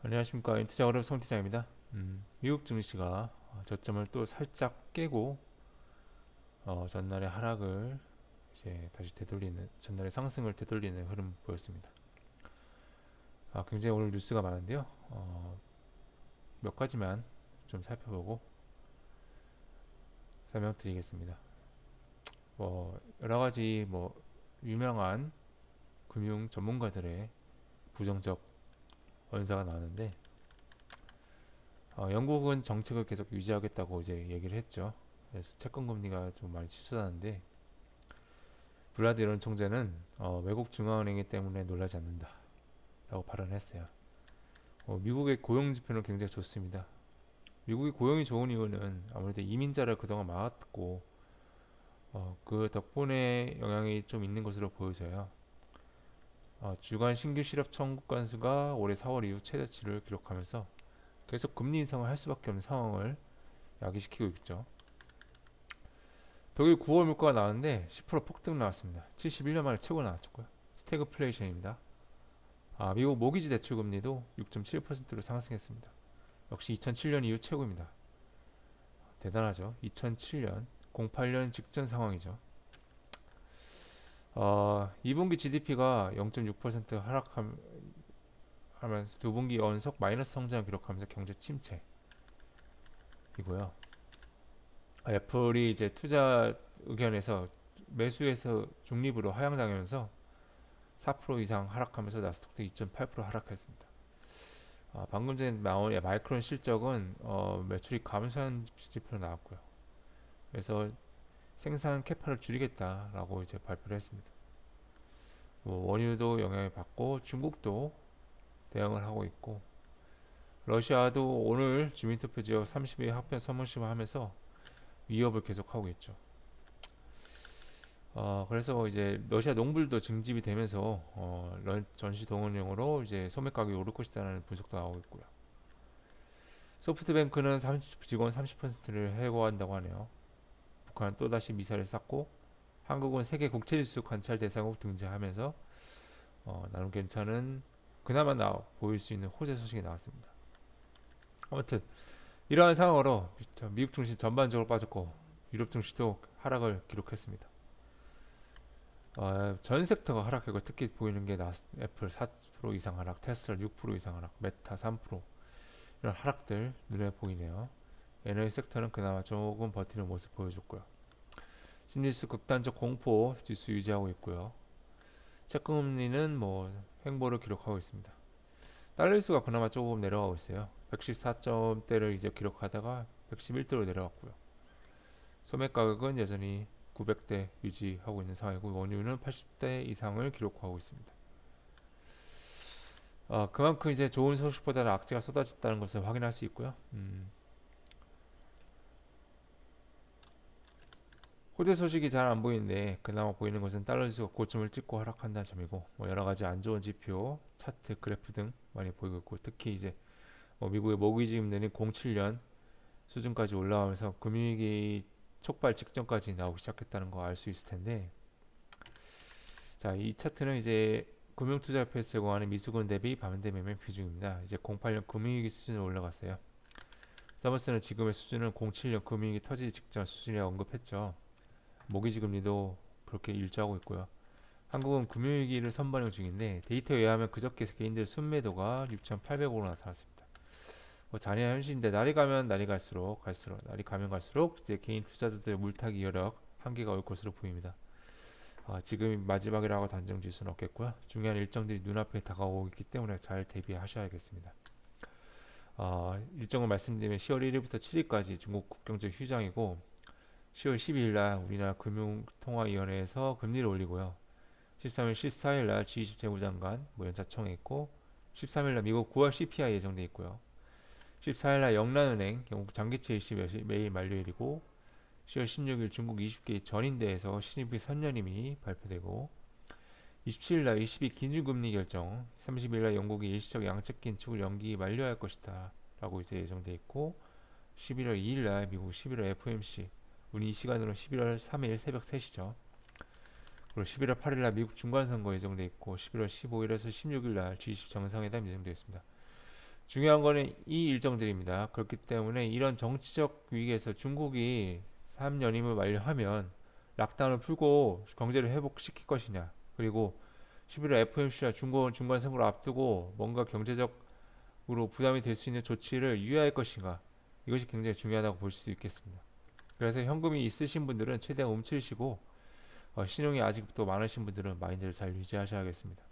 안녕하십니까. 인투자 어렵 성팀장입니다. 미국 증시가 저점을 또 살짝 깨고 전날의 하락을 이제 다시 되돌리는, 전날의 상승을 되돌리는 흐름 보였습니다. 굉장히 오늘 뉴스가 많은데요. 몇 가지만 좀 살펴보고 설명드리겠습니다. 여러 가지 유명한 금융 전문가들의 부정적 언사가 나왔는데, 영국은 정책을 계속 유지하겠다고 이제 얘기를 했죠. 그래서 채권 금리가 좀 많이 치솟았는데, 블라드 이런 총재는 외국 중앙은행이 때문에 놀라지 않는다라고 발언했어요. 미국의 고용 지표는 굉장히 좋습니다. 미국이 고용이 좋은 이유는 아무래도 이민자를 그동안 막았고 그 덕분에 영향이 좀 있는 것으로 보여져요. 주간 신규 실업 청구 건수가 올해 4월 이후 최저치를 기록하면서 계속 금리 인상을 할 수밖에 없는 상황을 야기시키고 있죠. 독일 9월 물가가 나왔는데 10% 폭등 나왔습니다. 71년 만에 최고 나왔고요. 스태그플레이션입니다. 미국 모기지 대출 금리도 6.7%로 상승했습니다. 역시 2007년 이후 최고입니다. 대단하죠. 2007년, 08년 직전 상황이죠. 2분기 GDP가 0.6% 하락하면서 두 분기 연속 마이너스 성장을 기록하면서 경제 침체이고요. 애플이 이제 투자 의견에서 매수에서 중립으로 하향당하면서 4% 이상 하락하면서 나스닥도 2.8% 하락했습니다. 방금 전에 나온 마이크론 실적은 매출이 감소한 지표로 나왔고요. 그래서 생산 캐파를 줄이겠다라고 이제 발표를 했습니다. 원유도 영향을 받고 중국도 대응을 하고 있고 러시아도 오늘 주민투표 지역 30일 합병 선언식을 하면서 위협을 계속하고 있죠. 그래서 이제 러시아 농불도 증집이 되면서 전시 동원령으로 이제 소매 가격이 오를 것이다라는 분석도 나오고 있고요. 소프트뱅크는 직원 30%를 해고한다고 하네요. 북한은 또다시 미사일을 쐈고 한국은 세계 국제지수 관찰 대상국 등재하면서 나름 괜찮은 그나마 보일 수 있는 호재 소식이 나왔습니다. 아무튼 이러한 상황으로 미국 증시 전반적으로 빠졌고 유럽 증시도 하락을 기록했습니다. 전 섹터가 하락하고 특히 보이는 게 애플 4% 이상 하락, 테슬라 6% 이상 하락, 메타 3% 이런 하락들 눈에 보이네요. 에너지 섹터는 그나마 조금 버티는 모습 보여줬고요. 심리지수 극단적 공포 지수 유지하고 있고요. 채권금리는 횡보를 기록하고 있습니다. 달러지수가 그나마 조금 내려가고 있어요. 114점대를 이제 기록하다가 111대로 내려왔고요. 소매 가격은 여전히 900대 유지하고 있는 상황이고 원유는 80대 이상을 기록하고 있습니다. 그만큼 이제 좋은 소식보다는 악재가 쏟아졌다는 것을 확인할 수 있고요. 호재 소식이 잘 안 보이는데 그나마 보이는 것은 달러 지수가 고점을 찍고 하락한다는 점이고 여러 가지 안 좋은 지표, 차트, 그래프 등 많이 보이고 있고 특히 이제 미국의 모기지 금리는 07년 수준까지 올라가면서 금융위기 촉발 직전까지 나오기 시작했다는 거 알 수 있을 텐데 자, 이 차트는 이제 금융투자협회에서 제공하는 미수금 대비 반대 매매 비중입니다. 이제 08년 금융위기 수준으로 올라갔어요. 서머스는 지금의 수준은 07년 금융위기 터지기 직전 수준이라고 언급했죠. 모기지 금리도 그렇게 일조하고 있고요. 한국은 금융위기를 선반영 중인데 데이터에 의하면 그저께 개인들 순매도가 6,800억으로 나타났습니다. 잔인한 현실인데 날이 가면 갈수록 이제 개인 투자자들의 물타기 여력 한계가 올 것으로 보입니다. 지금이 마지막이라고 단정 지을 수는 없겠고요. 중요한 일정들이 눈앞에 다가오고 있기 때문에 잘 대비하셔야겠습니다. 일정을 말씀드리면 10월 1일부터 7일까지 중국 국경적 휴장이고 10월 12일 날 우리나라 금융통화위원회에서 금리를 올리고요. 13일, 14일 날 G20 재무장관 연차총회 있고 13일 날 미국 9월 CPI 예정돼 있고요. 14일 날 영란은행 영국 장기채 일시 매일 만료일이고 10월 16일 중국 20개 전인대에서 시진핑 선언임이 발표되고 27일 날 22 기준금리 결정, 30일 날 영국이 일시적 양적 긴축을 연기 만료할 것이다 라고 이제 예정돼 있고 11월 2일 날 미국 11월 FOMC 우리 이 시간으로 11월 3일 새벽 3시죠. 그리고 11월 8일 날 미국 중간선거 예정돼 있고 11월 15일에서 16일 날 G20 정상회담 예정되어 있습니다. 중요한 거는 이 일정들입니다. 그렇기 때문에 이런 정치적 위기에서 중국이 3연임을 완료하면 락다운을 풀고 경제를 회복시킬 것이냐, 그리고 11월 FOMC와 중간 선거를 앞두고 뭔가 경제적으로 부담이 될 수 있는 조치를 유예할 것인가, 이것이 굉장히 중요하다고 볼 수 있겠습니다. 그래서 현금이 있으신 분들은 최대한 움츠리시고 신용이 아직도 많으신 분들은 마인드를 잘 유지하셔야겠습니다.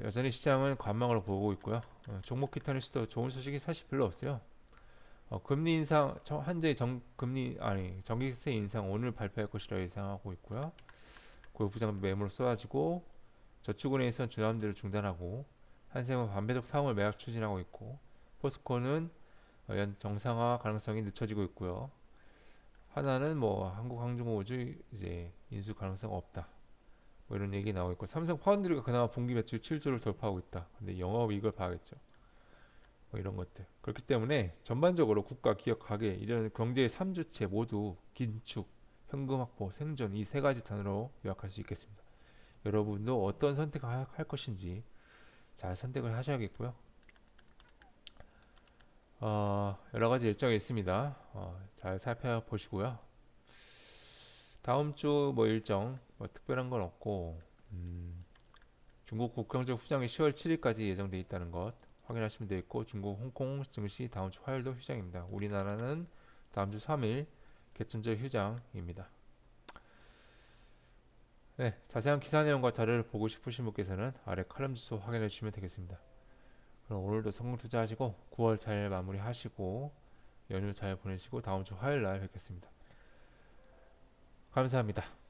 여전히 시장은 관망으로 보고 있고요. 종목 기타니스도 좋은 소식이 사실 별로 없어요. 금리 인상, 한제 금리 아니 정기세 인상 오늘 발표할 것이라 예상하고 있고요. 고부장 매물 쏟아지고 저축은행에서는 주담대를 중단하고 한샘은 반배속 사업을 매각 추진하고 있고 포스코는 연 정상화 가능성이 늦춰지고 있고요. 하나는 뭐 한국항공우주 이제 인수 가능성 없다. 뭐 이런 얘기 나오고 있고 삼성 파운드리가 그나마 분기 매출 7조를 돌파하고 있다. 근데 영업이익을 봐야겠죠. 뭐 이런 것들. 그렇기 때문에 전반적으로 국가, 기업, 가계 이런 경제의 3주체 모두 긴축, 현금 확보, 생존 이 세 가지 단어로 요약할 수 있겠습니다. 여러분도 어떤 선택을 할 것인지 잘 선택을 하셔야겠고요. 여러 가지 일정이 있습니다. 잘 살펴보시고요. 다음 주 뭐 일정 뭐 특별한 건 없고 중국 국경적 휴장이 10월 7일까지 예정돼 있다는 것 확인하시면 되겠고 중국 홍콩 증시 다음 주 화요일도 휴장입니다. 우리나라는 다음 주 3일 개천절 휴장입니다. 네, 자세한 기사 내용과 자료를 보고 싶으신 분께서는 아래 칼럼 주소 확인해 주시면 되겠습니다. 그럼 오늘도 성공 투자하시고 9월 잘 마무리하시고 연휴 잘 보내시고 다음 주 화요일 날 뵙겠습니다. 감사합니다.